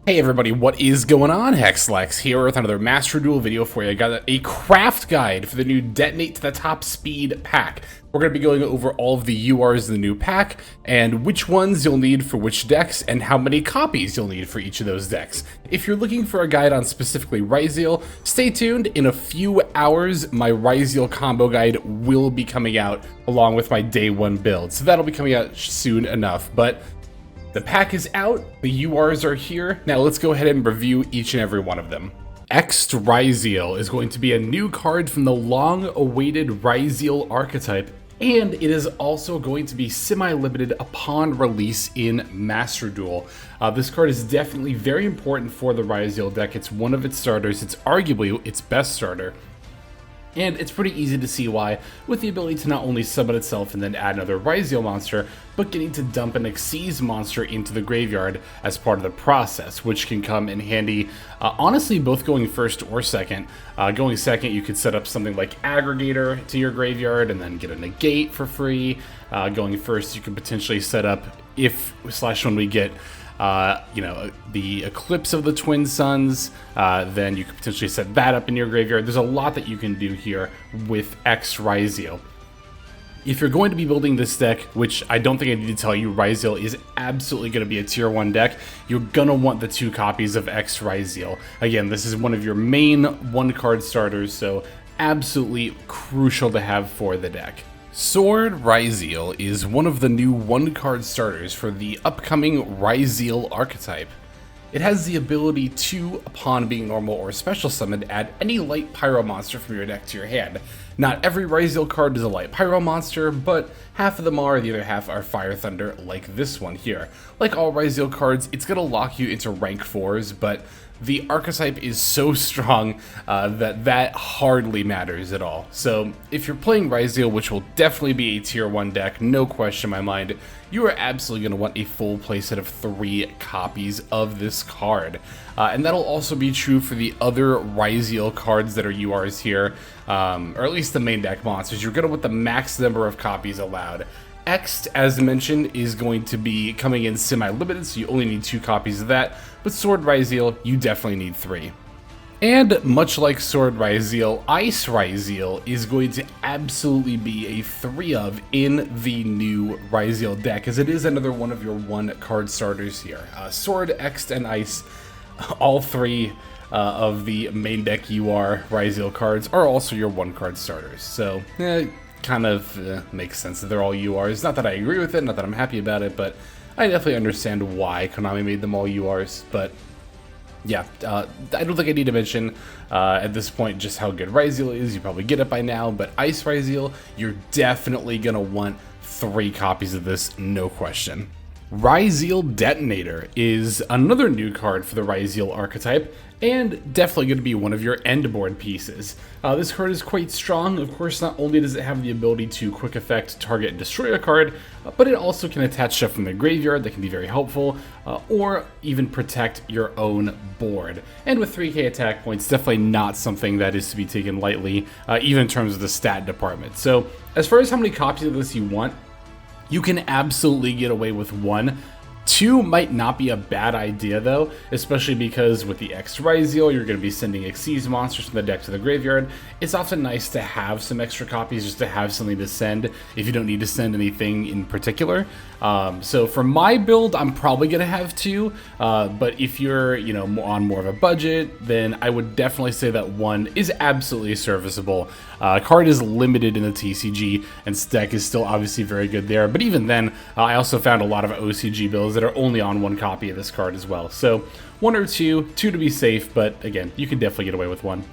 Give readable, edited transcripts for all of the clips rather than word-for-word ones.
Hey everybody, what is going on? Hexlex here with another Master Duel video for you. I got a craft guide for the new Detonate to the Top Speed pack. We're going to be going over all of the URs in the new pack, and which ones you'll need for which decks, and how many copies you'll need for each of those decks. If you're looking for a guide on specifically Ryzeal, stay tuned. In a few hours, my Ryzeal combo guide will be coming out along with my day one build, so that'll be coming out soon enough. But the pack is out, the URs are here. Now let's go ahead and review each and every one of them. Ryzeal is going to be a new card from the long-awaited Ryzeal archetype, and it is also going to be semi-limited upon release in Master Duel. This card is definitely very important for the Ryzeal deck. It's one of its starters. It's arguably its best starter. And it's pretty easy to see why, with the ability to not only summon itself and then add another Ryzeal monster, but getting to dump an Xyz monster into the graveyard as part of the process, which can come in handy, honestly, both going first or second. Going second, you could set up something like Aggregator to your graveyard and then get a Negate for free. Going first, you could potentially set up, when we get the Eclipse of the Twin Suns, then you could potentially set that up in your graveyard. There's a lot that you can do here with Ryzeal. If you're going to be building this deck, which I don't think I need to tell you, Ryzeal is absolutely going to be a tier 1 deck, you're going to want the 2 copies of Ryzeal. Again, this is one of your main 1-card starters, so absolutely crucial to have for the deck. Ryzeal is one of the new 1-card starters for the upcoming Ryzeal archetype. It has the ability to, upon being normal or special summoned, add any light pyro monster from your deck to your hand. Not every Ryzeal card is a light pyro monster, but half of them are, the other half are fire thunder, like this one here. Like all Ryzeal cards, it's going to lock you into rank 4s, but the archetype is so strong that hardly matters at all. So if you're playing Ryzeal, which will definitely be a tier 1 deck, no question in my mind, you are absolutely going to want a full playset of 3 copies of this card. And that'll also be true for the other Ryzeal cards that are URs here, or at least the main deck monsters. You're going to want the max number of copies allowed. As mentioned, is going to be coming in semi-limited, so you only need 2 copies of that, but Ryzeal, you definitely need 3. And much like Ryzeal, Ryzeal is going to absolutely be a 3-of in the new Ryzeal deck, as it is another one of your 1-card starters here. Sword, X, and Ice, all 3 of the main deck Ryzeal cards are also your 1-card starters, so kind of makes sense that they're all URs. Not that I agree with it, not that I'm happy about it, but I definitely understand why Konami made them all URs. But yeah, I don't think I need to mention at this point just how good Ryzeal is. You probably get it by now, but Ryzeal, you're definitely going to want 3 copies of this, no question. Ryzeal Detonator is another new card for the Ryzeal archetype, and definitely going to be one of your end board pieces. This card is quite strong. Of course, not only does it have the ability to quick effect, target, and destroy a card, but it also can attach stuff from the graveyard that can be very helpful, or even protect your own board. And with 3k attack points, definitely not something that is to be taken lightly, even in terms of the stat department. So as far as how many copies of this you want, you can absolutely get away with 1. 2 might not be a bad idea though, especially because with the Ryzeal, you're going to be sending Xyz monsters from the deck to the graveyard. It's often nice to have some extra copies just to have something to send if you don't need to send anything in particular. So for my build, I'm probably going to have 2, but if you're on more of a budget, then I would definitely say that 1 is absolutely serviceable. Card is limited in the TCG, and deck is still obviously very good there, but even then, I also found a lot of OCG builds that are only on 1 copy of this card as well. So 1 or 2 to be safe, but again, you can definitely get away with 1.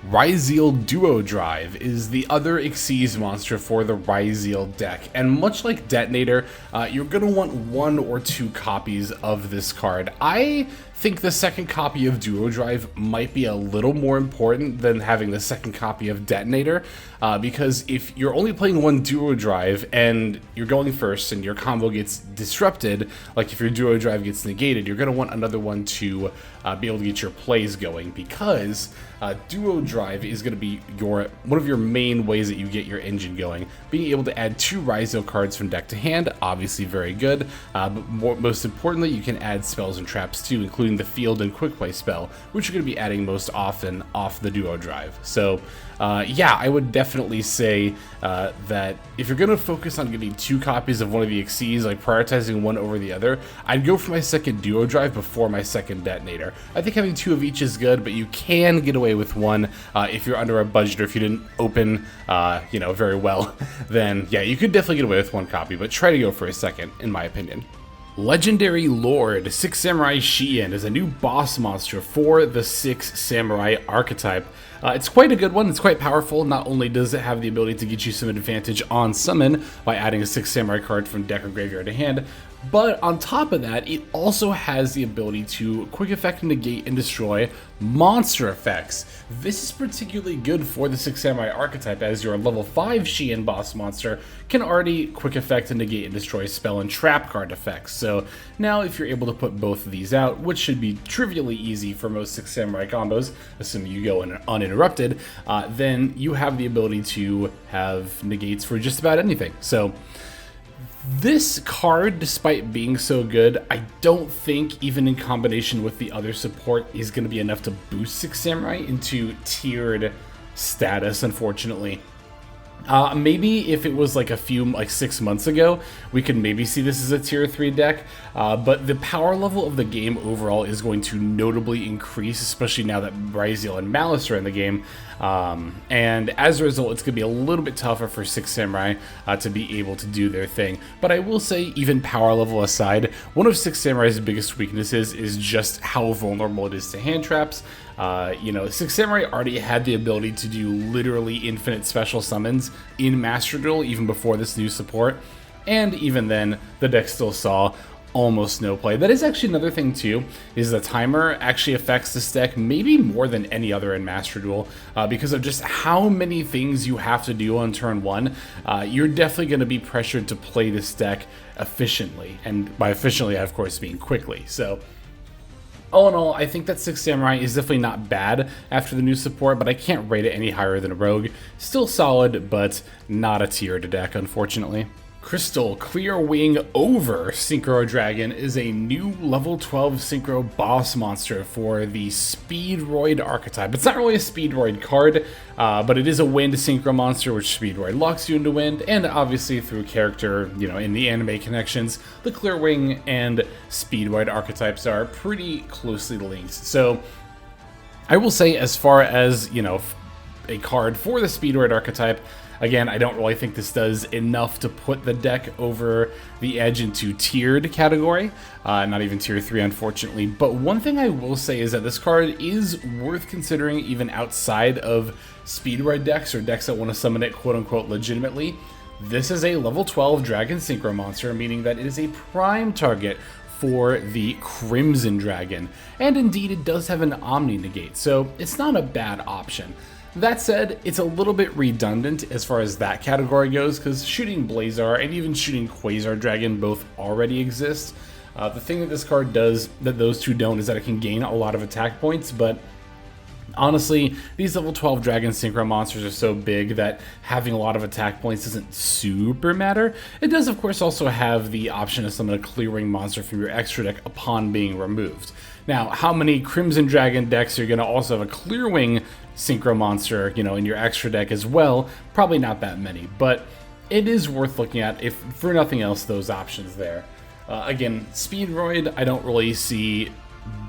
Ryzeal Duo Drive is the other Xyz monster for the Ryzeal deck, and much like Detonator, you're going to want 1 or 2 copies of this card. I think the second copy of Duo Drive might be a little more important than having the second copy of Detonator, because if you're only playing 1 Duo Drive and you're going first and your combo gets disrupted, like if your Duo Drive gets negated, you're going to want another one to be able to get your plays going, because Duo Drive is going to be one of your main ways that you get your engine going. Being able to add 2 Ryzeal cards from deck to hand, obviously very good, but most importantly, you can add spells and traps too, including including the Field and Quick Play spell, which you're going to be adding most often off the Duo Drive. So yeah, I would definitely say that if you're going to focus on getting 2 copies of one of the Xyzs, like prioritizing one over the other, I'd go for my second Duo Drive before my second Detonator. I think having 2 of each is good, but you can get away with one if you're under a budget or if you didn't open, you know, very well. Then yeah, you could definitely get away with 1 copy, but try to go for a second, in my opinion. Legendary Lord 6 Samurai Shien is a new boss monster for the 6 Samurai archetype. It's quite a good one, it's quite powerful. Not only does it have the ability to get you some advantage on summon by adding a 6 Samurai card from deck or graveyard to hand, but on top of that, it also has the ability to quick effect, negate, and destroy monster effects. This is particularly good for the 6 Samurai archetype, as your level 5 Shien boss monster can already quick effect and negate and destroy spell and trap card effects. So now if you're able to put both of these out, which should be trivially easy for most 6 Samurai combos, assuming you go in uninterrupted, then you have the ability to have negates for just about anything. So this card, despite being so good, I don't think, even in combination with the other support, is going to be enough to boost 6 Samurai into tiered status, unfortunately. Maybe if it was like 6 months ago, we could maybe see this as a tier 3 deck, but the power level of the game overall is going to notably increase, especially now that Ryzeal and Malice are in the game, and as a result, it's going to be a little bit tougher for 6 Samurai to be able to do their thing. But I will say, even power level aside, one of 6 Samurai's biggest weaknesses is just how vulnerable it is to hand traps. You know, 6 Samurai already had the ability to do literally infinite special summons in Master Duel even before this new support, and even then, the deck still saw almost no play. That is actually another thing too, is the timer actually affects this deck maybe more than any other in Master Duel, because of just how many things you have to do on turn 1. You're definitely going to be pressured to play this deck efficiently, and by efficiently, I of course mean quickly. So all in all, I think that 6 Samurai is definitely not bad after the new support, but I can't rate it any higher than a Rogue. Still solid, but not a tiered deck, unfortunately. Crystal Clear Wing Over Synchro Dragon is a new level 12 Synchro boss monster for the Speedroid archetype. It's not really a Speedroid card, but it is a wind synchro monster, which Speedroid locks you into wind, and obviously through character, you know, in the anime connections, the Clear Wing and Speedroid archetypes are pretty closely linked. So I will say, as far as, you know, a card for the Speedroid archetype, again, I don't really think this does enough to put the deck over the edge into tiered category, not even tier 3, unfortunately. But one thing I will say is that this card is worth considering even outside of Speedroid decks or decks that want to summon it quote-unquote legitimately. This is a level 12 Dragon Synchro monster, meaning that it is a prime target for the Crimson Dragon. And indeed, it does have an Omni Negate, so it's not a bad option. That said, it's a little bit redundant as far as that category goes, because shooting Blazar and even shooting Quasar Dragon both already exist. The thing that this card does that those two don't is that it can gain a lot of attack points, but honestly, these level 12 Dragon Synchro monsters are so big that having a lot of attack points doesn't super matter. It does, of course, also have the option to summon a Clearing monster from your extra deck upon being removed. Now, how many Crimson Dragon decks are going to also have a Clearwing Synchro monster, you know, in your extra deck as well? Probably not that many, but it is worth looking at, if for nothing else, those options there. Again, Speedroid, I don't really see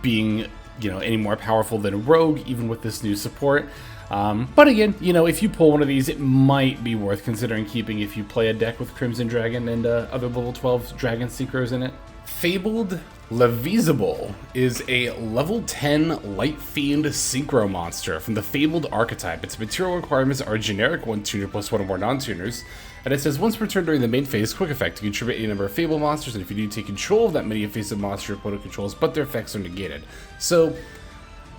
being, you know, any more powerful than Rogue, even with this new support. But again, you know, if you pull one of these, it might be worth considering keeping if you play a deck with Crimson Dragon and other level 12 Dragon Synchros in it. Fabled Levisable is a level 10 Light Fiend Synchro monster from the Fabled archetype. Its material requirements are generic 1 tuner plus 1 or more non-tuners, and it says once per turn during the main phase, quick effect to contribute any number of Fabled monsters, and if you do take control of that many offensive monster your opponent controls, but their effects are negated. So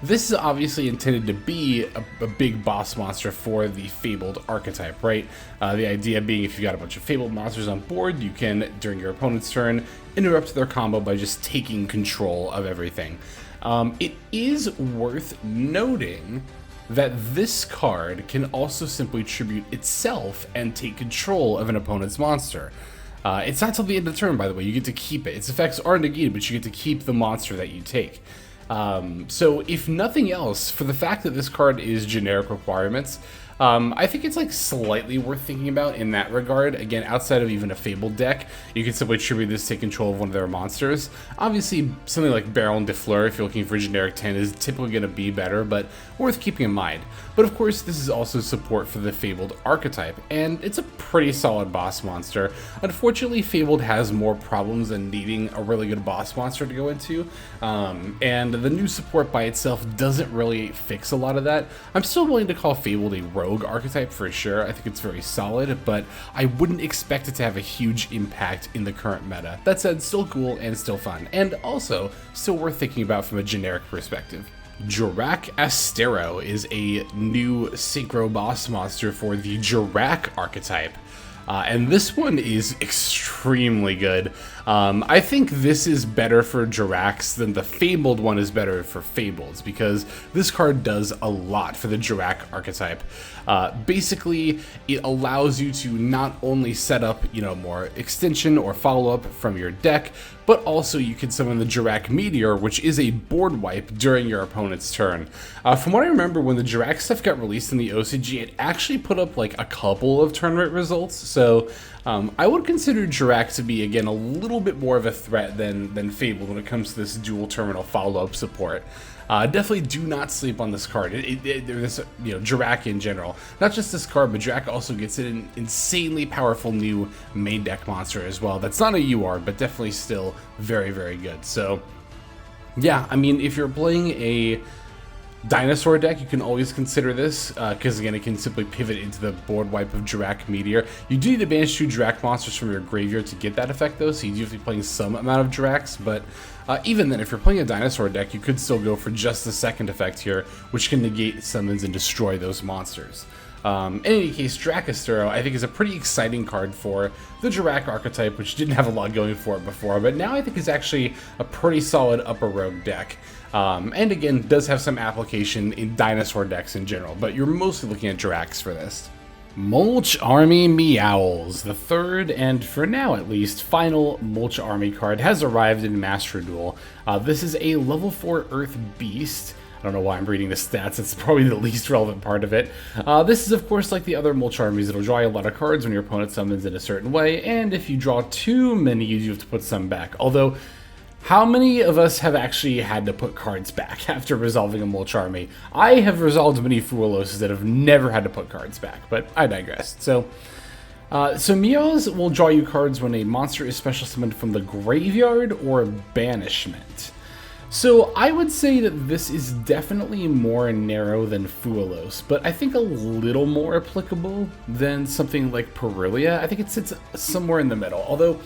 this is obviously intended to be a big boss monster for the Fabled archetype, right? The idea being, if you've got a bunch of Fabled monsters on board, you can, during your opponent's turn, interrupt their combo by just taking control of everything. It is worth noting that this card can also simply tribute itself and take control of an opponent's monster. It's not till the end of the turn, by the way. You get to keep it. Its effects are negated, but you get to keep the monster that you take. So if nothing else, for the fact that this card is generic requirements, I think it's like slightly worth thinking about in that regard. Again, outside of even a Fabled deck, you can simply attribute this to take control of one of their monsters. Obviously, something like Barrel and Defleur, if you're looking for generic 10, is typically going to be better, but worth keeping in mind. But of course, this is also support for the Fabled archetype, and it's a pretty solid boss monster. Unfortunately, Fabled has more problems than needing a really good boss monster to go into, and the new support by itself doesn't really fix a lot of that. I'm still willing to call Fabled a rogue archetype for sure. I think it's very solid, but I wouldn't expect it to have a huge impact in the current meta. That said, still cool and still fun, and also still worth thinking about from a generic perspective. Jurrac Astero is a new synchro boss monster for the Jurrac archetype. And this one is extremely good. I think this is better for Jurracs than the Fabled one is better for Fables, because this card does a lot for the Jurrac archetype. Basically, it allows you to not only set up, more extension or follow-up from your deck, but also you can summon the Jurrac Meteor, which is a board wipe during your opponent's turn. From what I remember, when the Jurrac stuff got released in the OCG, it actually put up like a couple of turn rate results, so I would consider Jurrac to be, again, a little bit more of a threat than Fabled when it comes to this dual terminal follow-up support. Definitely do not sleep on this card. This, Jurrac in general. Not just this card, but Jurrac also gets an insanely powerful new main deck monster as well. That's not a UR, but definitely still very, very good. So, yeah, I mean, if you're playing a dinosaur deck, you can always consider this, because again, it can simply pivot into the board wipe of Jurrac Meteor. You do need to banish 2 Jurrac monsters from your graveyard to get that effect though, so you do have to be playing some amount of Jurracs, but even then, if you're playing a dinosaur deck, you could still go for just the second effect here, which can negate summons and destroy those monsters. In any case, Jurrac Astero, I think, is a pretty exciting card for the Jurrac archetype, which didn't have a lot going for it before, but now I think is actually a pretty solid upper rogue deck. And again, does have some application in dinosaur decks in general, but you're mostly looking at Jurracs for this. Mulcharmy Meowls, the third, and for now at least, final Mulcharmy card, has arrived in Master Duel. This is a level 4 Earth Beast. I don't know why I'm reading the stats, it's probably the least relevant part of it. This is of course like the other Mulcharmies, it'll draw you a lot of cards when your opponent summons in a certain way, and if you draw too many, you do have to put some back. Although, how many of us have actually had to put cards back after resolving a Mulcharmy? I have resolved many Fuoloses that have never had to put cards back, but I digress. So Meowls will draw you cards when a monster is special summoned from the graveyard or banishment. So I would say that this is definitely more narrow than Fuolos, but I think a little more applicable than something like Perilia. I think it sits somewhere in the middle, although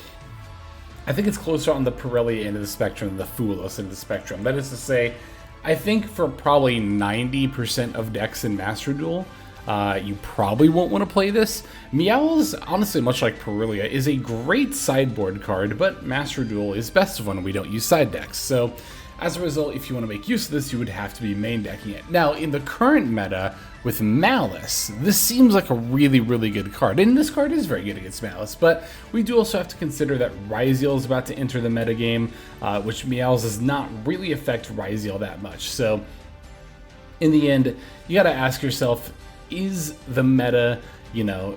I think it's closer on the Perilia end of the spectrum than the Fuolos end of the spectrum. That is to say, I think for probably 90% of decks in Master Duel, you probably won't want to play this. Meowls, honestly, much like Perilia, is a great sideboard card, but Master Duel is best of when we don't use side decks. So, as a result, if you want to make use of this, you would have to be main decking it. Now, in the current meta, with Malice, this seems like a really, really good card. And this card is very good against Malice, but we do also have to consider that Ryzeal is about to enter the metagame, which Meowls does not really affect Ryzeal that much. So, in the end, you gotta ask yourself, is the meta,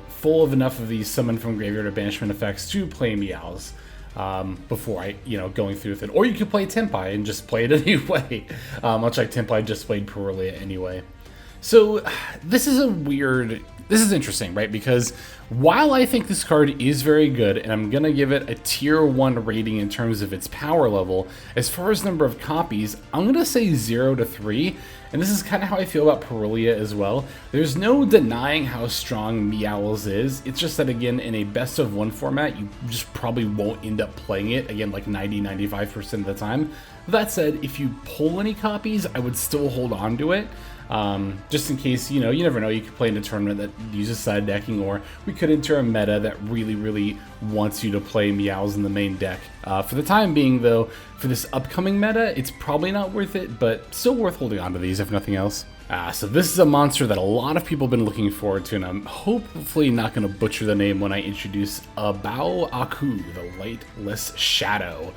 full of enough of these summon from graveyard or banishment effects to play Meowls? Before going through with it. Or you could play Tempai and just play it anyway, much like Tempai just played Perilia anyway. So this is interesting, right? Because while I think this card is very good, and I'm gonna give it a tier 1 rating in terms of its power level, as far as number of copies, I'm gonna say 0 to 3, and this is kind of how I feel about Perilia as well. There's no denying how strong Meowls is, it's just that again, in a best of 1 format, you just probably won't end up playing it, again, like 90-95% of the time. That said, if you pull any copies, I would still hold on to it. Just in case, you never know, you could play in a tournament that uses side decking, or we could enter a meta that really, really wants you to play Meowls in the main deck. For the time being, though, for this upcoming meta, it's probably not worth it, but still worth holding on to these, if nothing else. So this is a monster that a lot of people have been looking forward to, and I'm hopefully not going to butcher the name when I introduce Abao Aku, the Lightless Shadow.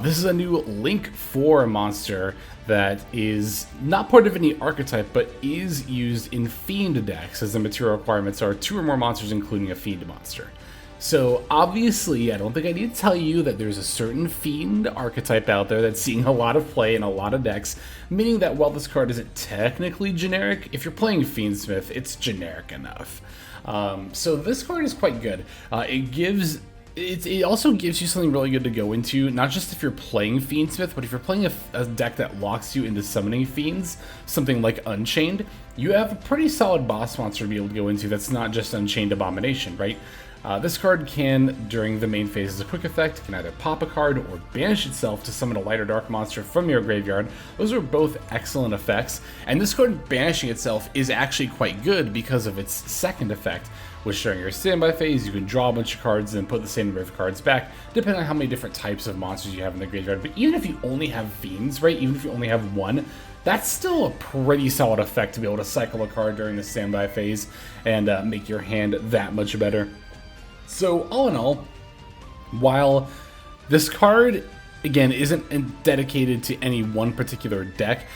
This is a new Link 4 monster that is not part of any archetype, but is used in Fiend decks, as the material requirements are 2 or more monsters, including a Fiend monster. So obviously, I don't think I need to tell you that there's a certain Fiend archetype out there that's seeing a lot of play in a lot of decks, meaning that while this card isn't technically generic, if you're playing Fiendsmith, it's generic enough. So this card is quite good. It also gives you something really good to go into, not just if you're playing Fiendsmith, but if you're playing a deck that locks you into summoning Fiends, something like Unchained, you have a pretty solid boss monster to be able to go into that's not just Unchained Abomination, right? This card can, during the main phase as a quick effect, can either pop a card or banish itself to summon a light or dark monster from your graveyard. Those are both excellent effects, and this card banishing itself is actually quite good because of its second effect, which during your standby phase you can draw a bunch of cards and put the same number of cards back, depending on how many different types of monsters you have in the graveyard. But even if you only have Fiends, right, even if you only have one, that's still a pretty solid effect to be able to cycle a card during the standby phase and make your hand that much better. So all in all, while this card, again, isn't dedicated to any one particular deck,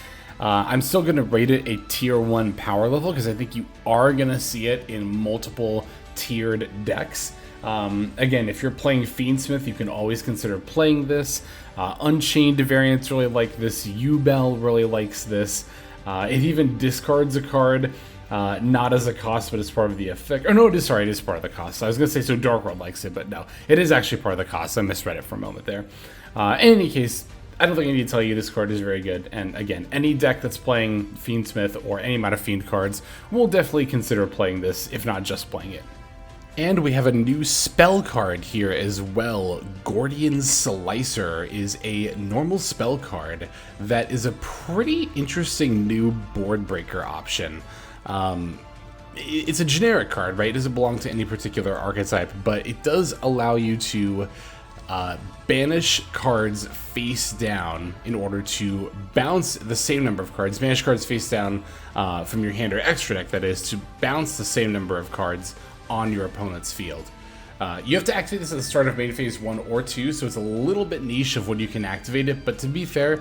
I'm still going to rate it a tier 1 power level because I think you are going to see it in multiple tiered decks. Again, if you're playing Fiendsmith, you can always consider playing this. Unchained variants really like this. U-Bell really likes this. It even discards a card. Not as a cost, but as part of the effect. Or no, it is part of the cost. I was going to say, so Dark World likes it, but no. It is actually part of the cost. I misread it for a moment there. In any case, I don't think I need to tell you this card is very good. And again, any deck that's playing Fiendsmith or any amount of Fiend cards will definitely consider playing this, if not just playing it. And we have a new spell card here as well. Gordian Slicer is a normal spell card that is a pretty interesting new board breaker option. It's a generic card, right? It doesn't belong to any particular archetype, but it does allow you to banish cards face down in order to bounce the same number of cards. Banish cards face down from your hand or extra deck, that is, to bounce the same number of cards on your opponent's field. You have to activate this at the start of main phase 1 or 2, so it's a little bit niche of when you can activate it, but to be fair,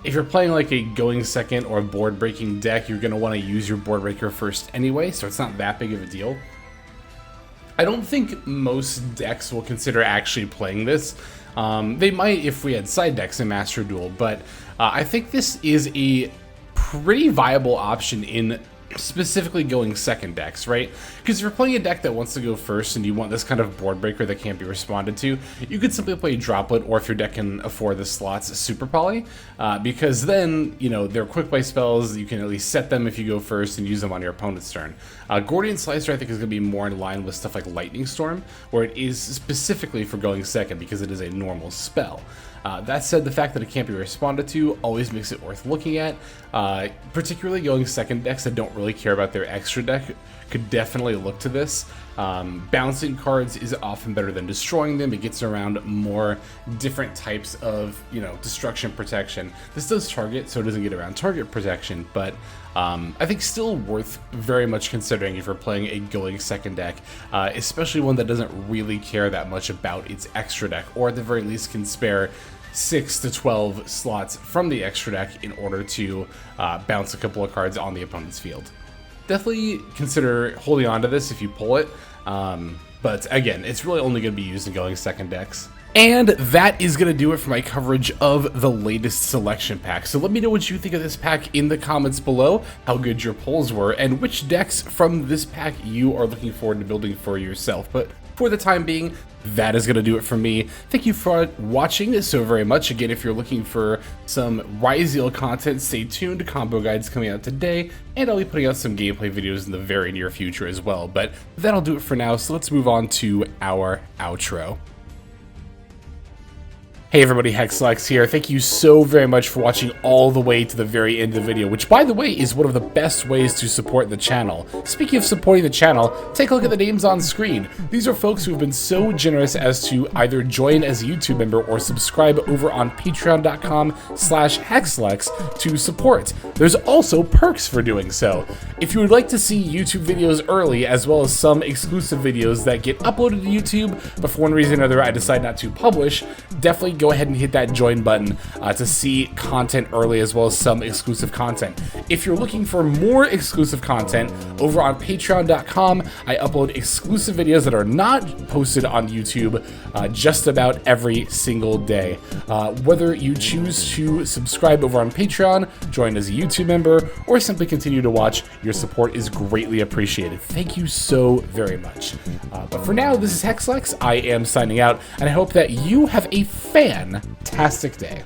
if you're playing like a going second or board breaking deck, you're going to want to use your board breaker first anyway, so it's not that big of a deal. I don't think most decks will consider actually playing this. They might if we had side decks in Master Duel, but I think this is a pretty viable option in specifically going second decks, right? Because if you're playing a deck that wants to go first and you want this kind of board breaker that can't be responded to, you could simply play Droplet, or if your deck can afford the slots, Super Poly, because then, you know, they're quick play spells, you can at least set them if you go first and use them on your opponent's turn. Gordian Slicer I think is going to be more in line with stuff like Lightning Storm, where it is specifically for going second because it is a normal spell. That said, the fact that it can't be responded to always makes it worth looking at. Particularly going second decks that don't really care about their extra deck could definitely look to this. Bouncing cards is often better than destroying them. It gets around more different types of, you know, destruction protection. This does target, so it doesn't get around target protection, but I think still worth very much considering if you're playing a going second deck, especially one that doesn't really care that much about its extra deck, or at the very least can spare 6 to 12 slots from the extra deck in order to bounce a couple of cards on the opponent's field. Definitely consider holding on to this if you pull it, but again, it's really only going to be used in going second decks. And that is going to do it for my coverage of the latest selection pack. So let me know what you think of this pack in the comments below, how good your pulls were, and which decks from this pack you are looking forward to building for yourself. But for the time being, that is going to do it for me. Thank you for watching so very much. Again, if you're looking for some Ryzeal content, stay tuned. Combo guides coming out today, and I'll be putting out some gameplay videos in the very near future as well. But that'll do it for now, so let's move on to our outro. Hey everybody, Hexlex here. Thank you so very much for watching all the way to the very end of the video, which by the way is one of the best ways to support the channel. Speaking of supporting the channel, take a look at the names on screen. These are folks who have been so generous as to either join as a YouTube member or subscribe over on patreon.com/Hexlex to support. There's also perks for doing so. If you would like to see YouTube videos early, as well as some exclusive videos that get uploaded to YouTube, but for one reason or another I decide not to publish, definitely go go ahead and hit that join button to see content early, as well as some exclusive content. If you're looking for more exclusive content, over on patreon.com, I upload exclusive videos that are not posted on YouTube just about every single day. Whether you choose to subscribe over on Patreon, join as a YouTube member, or simply continue to watch, your support is greatly appreciated. Thank you so very much. But for now, this is Hexlex. I am signing out, and I hope that you have a fantastic day.